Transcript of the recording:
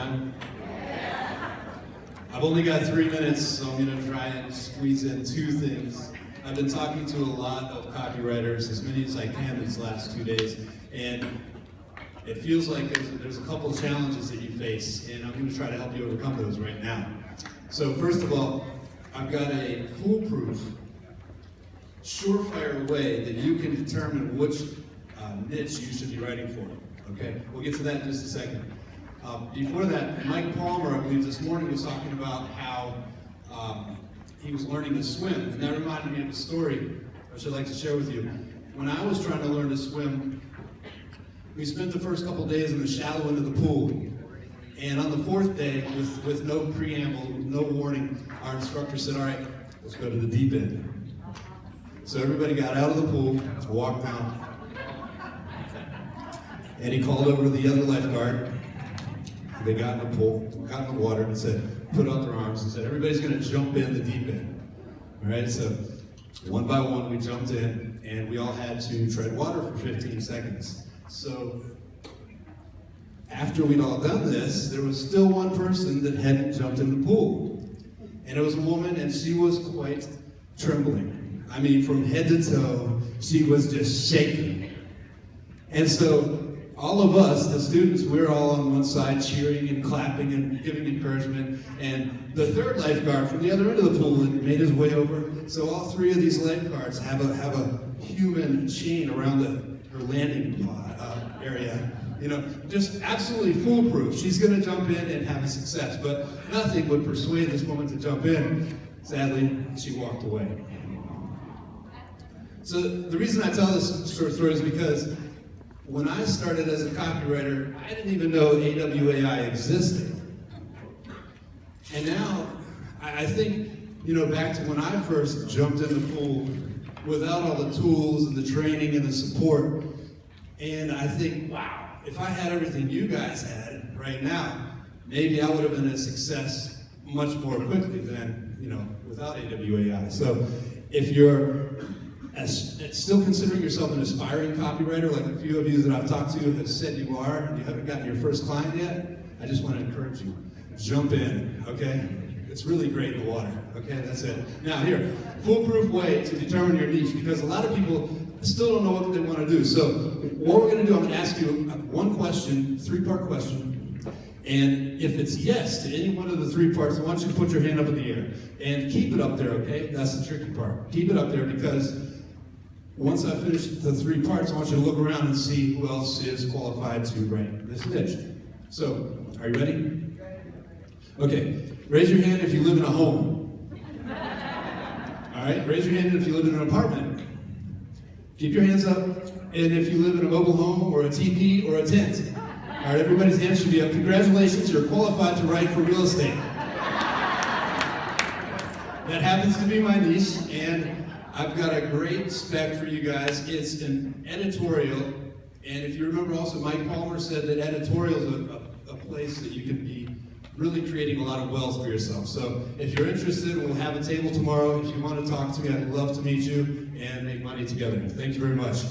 time? I've only got 3 minutes, so I'm going to try and squeeze in 2 things. I've been talking to a lot of copywriters, as many as I can these last 2 days, and it feels like there's a couple of challenges that you face, and I'm going to try to help you overcome those right now. So first of all, I've got a foolproof, surefire way that you can determine which niche you should be writing for. Okay, we'll get to that in just a second. Before that, Mike Palmer, I believe this morning, was talking about how he was learning to swim, and that reminded me of a story which I'd like to share with you. When I was trying to learn to swim, we spent the first couple days in the shallow end of the pool, and on the 4th day, with no preamble, no warning, our instructor said, "All right, let's go to the deep end." So everybody got out of the pool, walked down, and he called over the other lifeguard. They got in the pool, got in the water, and said, put out their arms and said, everybody's going to jump in the deep end. All right, so one by one we jumped in, and we all had to tread water for 15 seconds. So after we'd all done this, there was still one person that hadn't jumped in the pool. And it was a woman, and she was quite trembling. I mean, from head to toe, she was just shaking. And so all of us, the students, we're all on one side cheering and clapping and giving encouragement. And the third lifeguard from the other end of the pool had made his way over. So all 3 of these lifeguards have a human chain around her landing area. You know, just absolutely foolproof. She's going to jump in and have a success. But nothing would persuade this woman to jump in. Sadly, she walked away. So the reason I tell this short story is because when I started as a copywriter, I didn't even know AWAI existed. And now, I think, you know, back to when I first jumped in the pool without all the tools and the training and the support, and I think, wow, if I had everything you guys had right now, maybe I would have been a success much more quickly than, you know, without AWAI. So if you're still considering yourself an aspiring copywriter, like a few of you that I've talked to have said you are, and you haven't gotten your first client yet, I just want to encourage you. Jump in, okay? It's really great in the water, okay? That's it. Now here, foolproof way to determine your niche, because a lot of people still don't know what they want to do. So what we're going to do, I'm going to ask you one question, 3-part question, and if it's yes to any one of the 3 parts, I want you to put your hand up in the air, and keep it up there, okay? That's the tricky part. Keep it up there, because once I finish the 3 parts, I want you to look around and see who else is qualified to write this niche. So, are you ready? Okay, raise your hand if you live in a home. All right, raise your hand if you live in an apartment. Keep your hands up, and if you live in a mobile home or a teepee or a tent. All right, everybody's hands should be up. Congratulations, you're qualified to write for real estate. That happens to be my niche, and I've got a great spec for you guys. It's an editorial, and if you remember also, Mike Palmer said that editorial is a place that you can be really creating a lot of wealth for yourself. So if you're interested, we'll have a table tomorrow. If you want to talk to me, I'd love to meet you and make money together. Thank you very much.